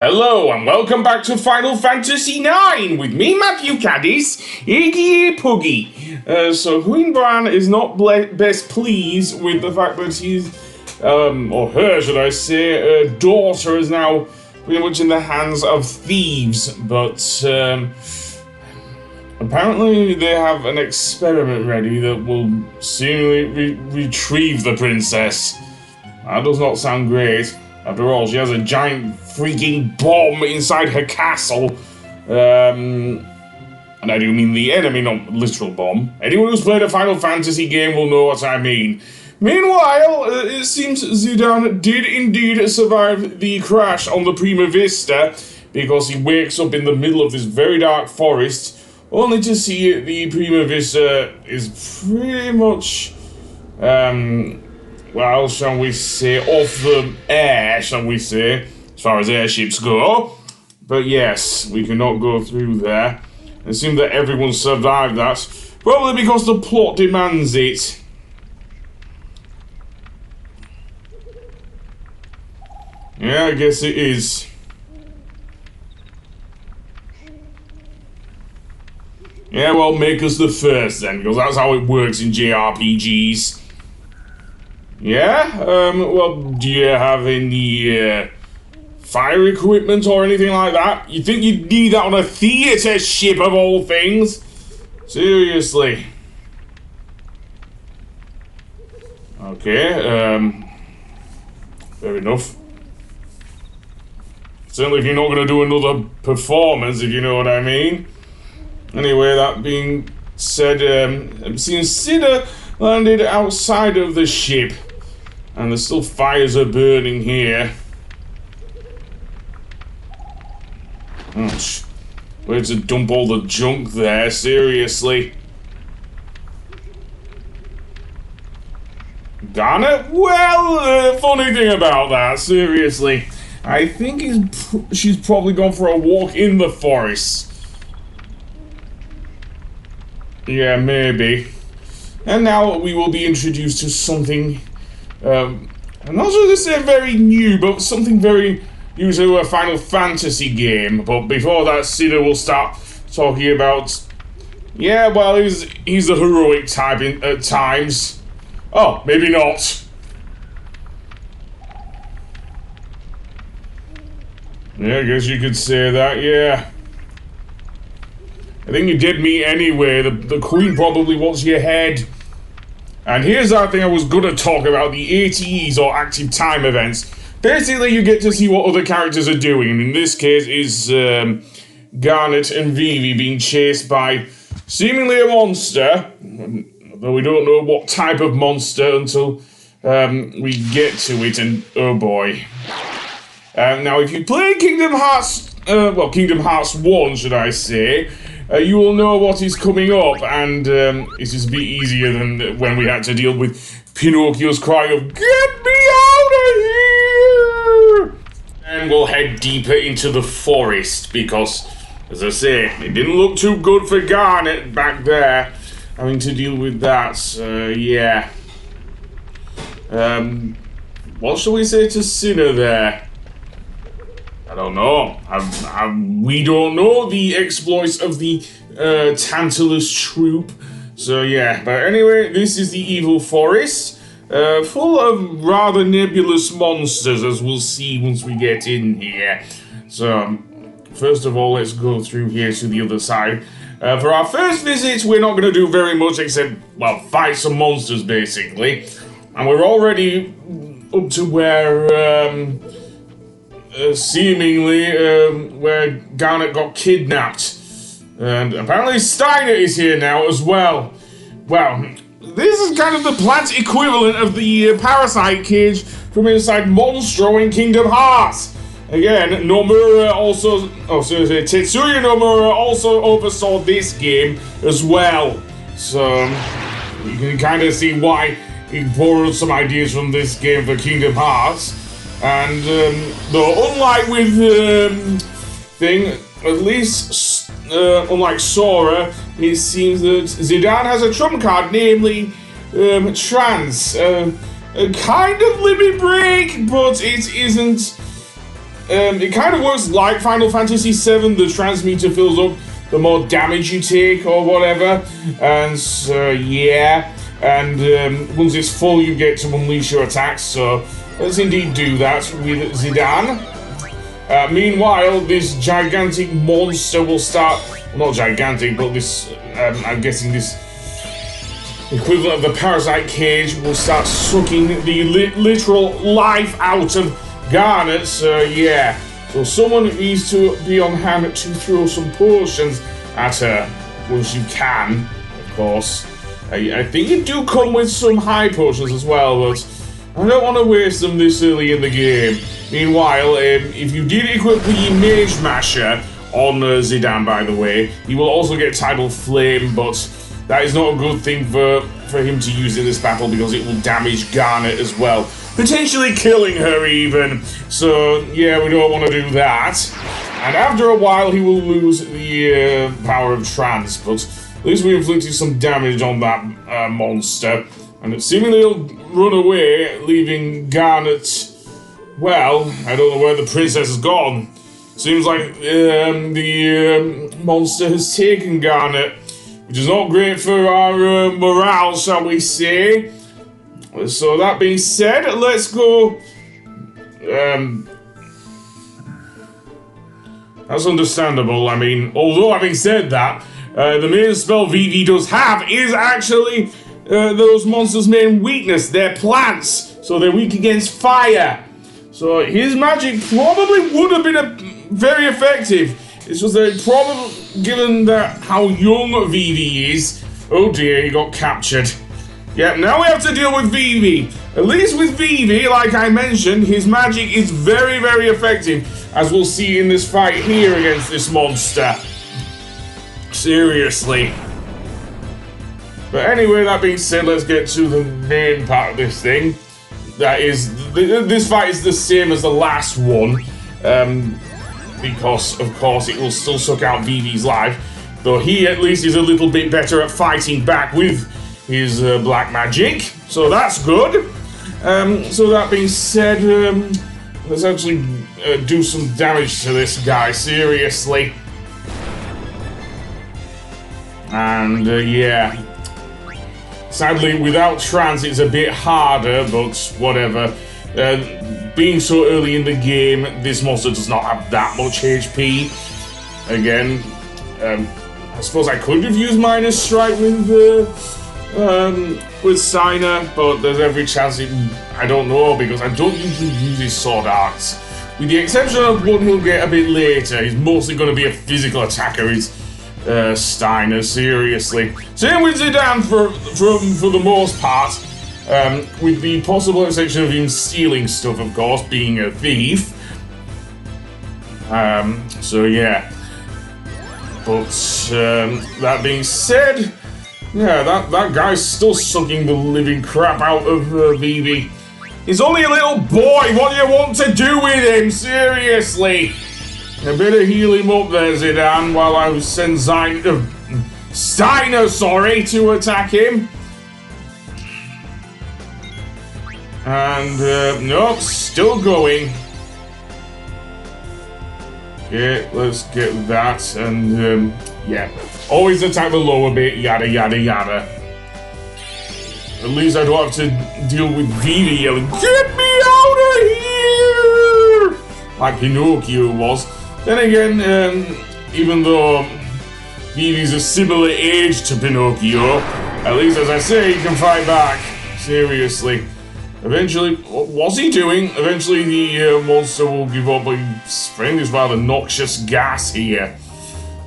Hello and welcome back to Final Fantasy IX with me, Matthew Caddis, aka Puggy. So Queen Bran is not best pleased with the fact that he's, or her should I say, daughter is now pretty much in the hands of thieves, but apparently they have an experiment ready that will seemingly retrieve the princess. That does not sound great. After all, she has a giant freaking bomb inside her castle. And I do mean the enemy, not literal bomb. Anyone who's played a Final Fantasy game will know what I mean. Meanwhile, it seems Zidane did indeed survive the crash on the Prima Vista, because he wakes up in the middle of this very dark forest, only to see the Prima Vista is pretty much, well, shall we say, off the air, shall we say, as far as airships go. But yes, we cannot go through there. It seems that everyone survived that, probably because the plot demands it. Yeah, I guess it is. Yeah, well, make us the first then, because that's how it works in JRPGs. Yeah? Well, do you have any, fire equipment or anything like that? You think you'd need that on a theater ship of all things? Seriously. Okay, fair enough. Certainly if you're not going to do another performance, if you know what I mean. Anyway, that being said, I'm seeing Cida landed outside of the ship. And there's still fires are burning here. Oh, where to dump all the junk there, seriously. Garnet? Well, funny thing about that, seriously. I think she's probably gone for a walk in the forest. Yeah, maybe. And now we will be introduced to something, I'm not sure to say very new, but something very new to a Final Fantasy game. But before that, Cida will start talking about, yeah, well, he's a heroic type at times. Oh, maybe not. Yeah, I guess you could say that, yeah. I think you did me anyway. The Queen probably wants your head. And here's our thing I was going to talk about, the ATEs, or active time events. Basically, you get to see what other characters are doing. And in this case, is Garnet and Vivi being chased by seemingly a monster. Though we don't know what type of monster until we get to it. And oh boy. Now, if you play Kingdom Hearts, Kingdom Hearts 1, should I say, you will know what is coming up, and it's just a bit easier than when we had to deal with Pinocchio's cry of, "Get me out of here!" And we'll head deeper into the forest, because, as I say, it didn't look too good for Garnet back there, having to deal with that, so yeah. What shall we say to Cida there? I don't know. We don't know the exploits of the Tantalus troop. So yeah, but anyway, this is the evil forest, full of rather nebulous monsters, as we'll see once we get in here. So, first of all, let's go through here to the other side. For our first visit, we're not going to do very much except, well, fight some monsters, basically. And we're already up to where, seemingly, where Garnet got kidnapped. And apparently Steiner is here now as well. Well, this is kind of the plant equivalent of the parasite cage from inside Monstro in Kingdom Hearts. Again, Nomura also, Tetsuya Nomura also oversaw this game as well. So, you can kind of see why he borrowed some ideas from this game for Kingdom Hearts. And, though, unlike with, at least, unlike Sora, it seems that Zidane has a trump card, namely, trance. A kind of limit break, but it isn't it kind of works like Final Fantasy VII. The transmuter fills up the more damage you take or whatever. And so, yeah. And once it's full, you get to unleash your attacks. So let's indeed do that with Zidane. Meanwhile, this gigantic monster will start... Not gigantic, but this... I'm guessing this... equivalent of the parasite cage will start sucking the literal life out of Garnet. So yeah, so someone needs to be on hand to throw some potions at her once you can, of course. I think you do come with some high potions as well, but I don't want to waste them this early in the game. Meanwhile, if you did equip the Mage Masher on Zidane, by the way, he will also get Tidal Flame, but that is not a good thing for him to use in this battle because it will damage Garnet as well. Potentially killing her even. So, yeah, we don't want to do that. And after a while, he will lose the power of trance, but at least we inflicted some damage on that monster. And it seemingly will run away, leaving Garnet... Well, I don't know where the princess has gone. Seems like the monster has taken Garnet, which is not great for our morale, shall we say. So that being said, let's go... that's understandable. I mean, although having said that, the main spell Vivi does have is actually those monsters' main weakness. They're plants, so they're weak against fire. So his magic probably would have been very effective. It's just that probably, given that how young Vivi is... Oh dear, he got captured. Yeah, now we have to deal with Vivi. At least with Vivi, like I mentioned, his magic is very, very effective, as we'll see in this fight here against this monster. Seriously. But anyway, that being said, let's get to the main part of this thing. That is, this fight is the same as the last one, because, of course, it will still suck out Vivi's life, though he at least is a little bit better at fighting back with his black magic, so that's good. So that being said, let's actually do some damage to this guy, seriously. And, yeah. Sadly, without trance, it's a bit harder, but whatever. Being so early in the game, this monster does not have that much HP. Again, I suppose I could have used Minus Strike with Steiner, but there's every chance I don't know, because I don't usually use his sword arts. With the exception of one he'll get a bit later, he's mostly going to be a physical attacker. He's Steiner, seriously. Same with Zidane for the most part, with the possible exception of him stealing stuff, of course, being a thief. So yeah. But that being said, yeah, that guy's still sucking the living crap out of Vivi. He's only a little boy. What do you want to do with him? Seriously. I better heal him up there, Zidane, while I send Steiner, to attack him. And, nope, still going. Okay, let's get that, and, yeah. Always attack the lower bit, yada, yada, yada. At least I don't have to deal with Vivi yelling, "Get me out of here!" like Pinocchio was. Then again, even though Vivi's a similar age to Pinocchio, at least, as I say, he can fight back. Seriously. Eventually, what's he doing? Eventually the monster will give up by spraying this rather noxious gas here.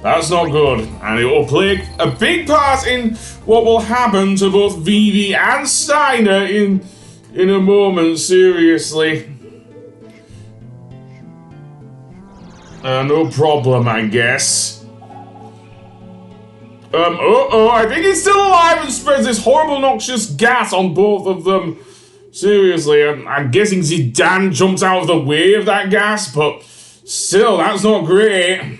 That's not good, and it will play a big part in what will happen to both Vivi and Steiner in a moment, seriously. No problem, I guess. I think he's still alive and spreads this horrible noxious gas on both of them. Seriously, I'm guessing Zidane jumps out of the way of that gas, but still, that's not great.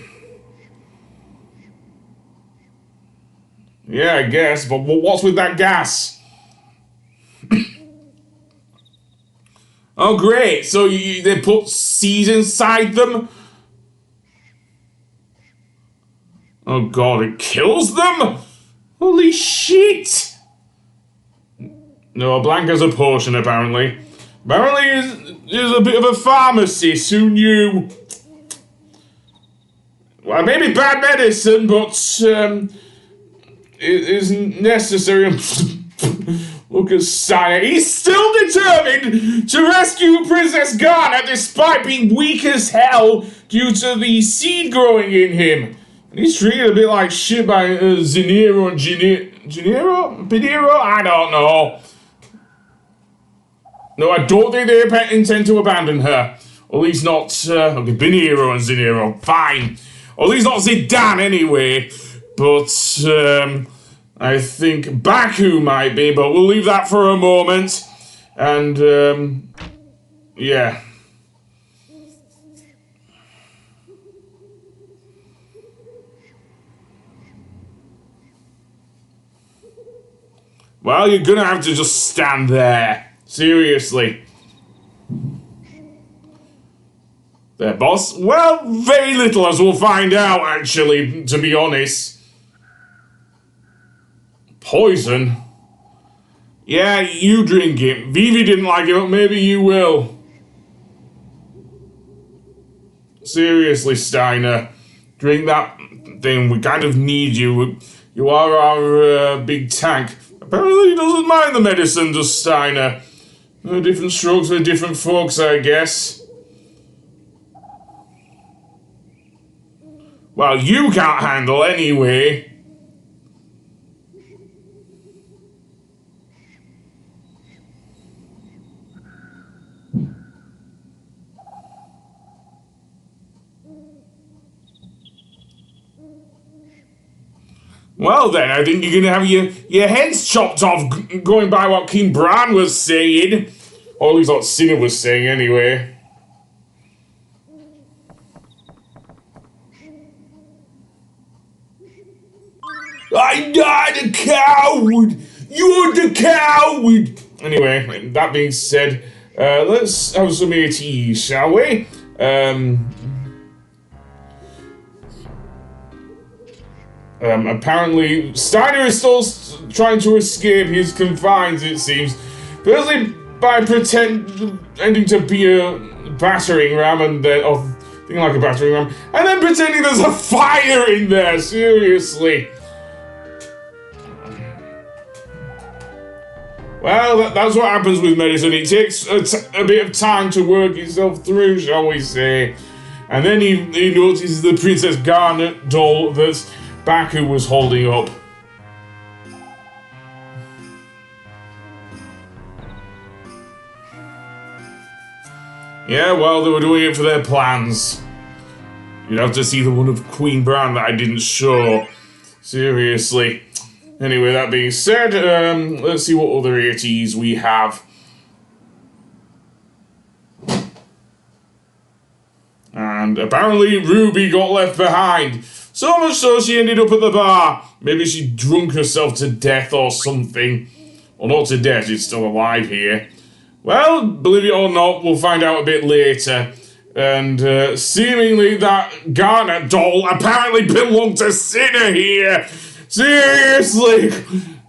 Yeah, I guess, but what's with that gas? Oh, great. So they put seeds inside them? Oh, God, it kills them? Holy shit! No, Blanca's a potion, apparently. Apparently, is a bit of a pharmacist who knew. Well, maybe bad medicine, but it isn't necessary. Look at Steiner. He's still determined to rescue Princess Garnet despite being weak as hell due to the seed growing in him. And he's treated a bit like shit by Zinero and Ginero? Pinero? I don't know. No, I don't think they intend to abandon her. Or at least not, okay, Pinero and Zinero. Fine. Or at least not Zidane anyway. But, I think Baku might be, but we'll leave that for a moment. And, yeah. Well, you're gonna have to just stand there. Seriously. There, boss? Well, very little, as we'll find out, actually, to be honest. Poison? Yeah, you drink it. Vivi didn't like it, but maybe you will. Seriously, Steiner. Drink that thing. We kind of need you. You are our big tank. Apparently he doesn't mind the medicine, does Steiner. Different strokes for different folks, I guess. Well, you can't handle anyway. Well then, I think you're gonna have your heads chopped off going by what King Bran was saying. Or at least what Cinna was saying anyway. I'm not a coward! You're the coward! Anyway, that being said, let's have some tea, shall we? Apparently, Steiner is still trying to escape his confines, it seems. Firstly, by pretending to be a battering ram and then, thinking like a battering ram, and then pretending there's a fire in there, seriously. Well, that's what happens with medicine. It takes a bit of time to work itself through, shall we say. And then he notices the Princess Garnet doll that Baku was holding up. Yeah, well, they were doing it for their plans. You'd have to see the one of Queen Bran that I didn't show. Seriously. Anyway, that being said, let's see what other ATs we have. And apparently Ruby got left behind. So much so she ended up at the bar. Maybe she drunk herself to death or something. Well, not to death, she's still alive here. Well, believe it or not, we'll find out a bit later. And seemingly that Garnet doll apparently belonged to Cinna here. Seriously.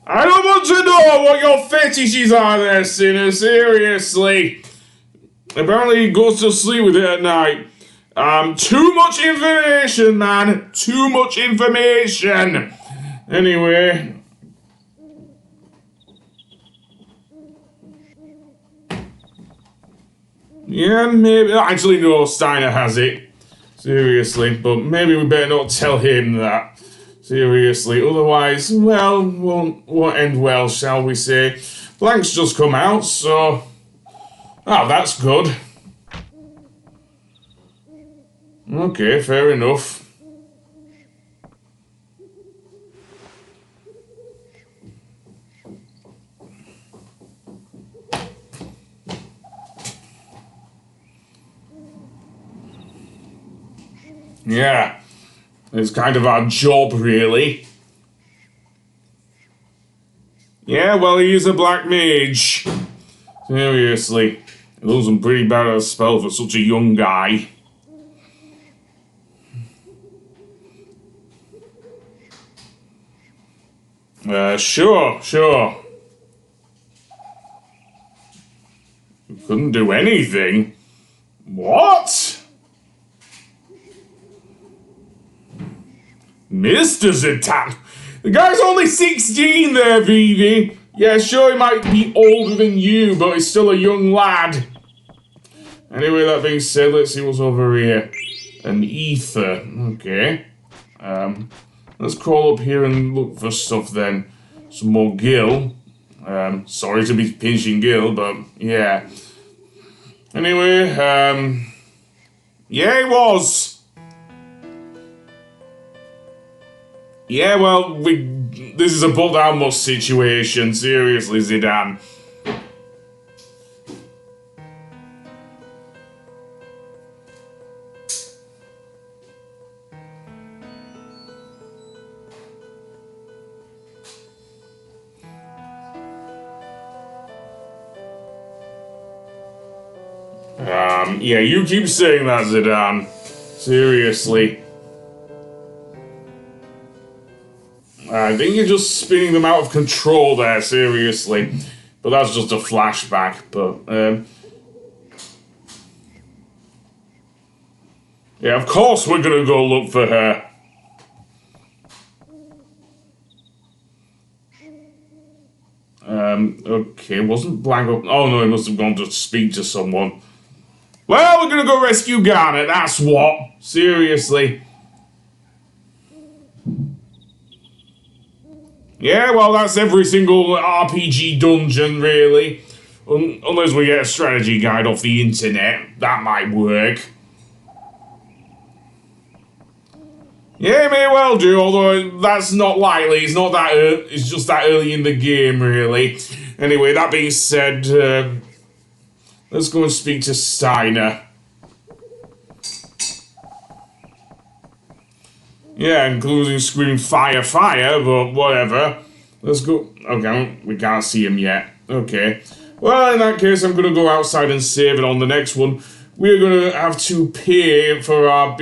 I don't want to know what your fetishes are there, Cinna. Seriously. Apparently he goes to sleep with it at night. Too much information, man. Too much information. Anyway. Yeah, maybe. Actually, no, Steiner has it. Seriously. But maybe we better not tell him that. Seriously. Otherwise, well, won't end well, shall we say. Blank's just come out, so... Oh, that's good. Okay, fair enough. Yeah, it's kind of our job, really. Yeah, well, he is a black mage. Seriously. He looks pretty bad at a spell for such a young guy. Sure. You couldn't do anything? What? Mr. Zidane? The guy's only 16 there, Vivi. Yeah, sure, he might be older than you, but he's still a young lad. Anyway, that being said, let's see what's over here. An ether. Okay. Let's crawl up here and look for stuff then. Some more Gil. Sorry to be pinching Gil, but yeah. Anyway, yeah, it was. Yeah, well, this is a butt how much situation. Seriously, Zidane. Yeah, you keep saying that, Zidane. Seriously. I think you're just spinning them out of control there, seriously. But that's just a flashback, but, yeah, of course we're gonna go look for her. Okay, wasn't Blank up? Oh no, he must have gone to speak to someone. Well, we're gonna go rescue Garnet, that's what. Seriously. Yeah, well, that's every single RPG dungeon, really. Unless we get a strategy guide off the internet. That might work. Yeah, it may well do, although that's not likely. It's not that it's just that early in the game, really. Anyway, that being said, let's go and speak to Steiner. Yeah, including screaming fire, fire, but whatever. Let's go. Okay, we can't see him yet. Okay. Well, in that case, I'm going to go outside and save it on the next one. We're going to have to pay for our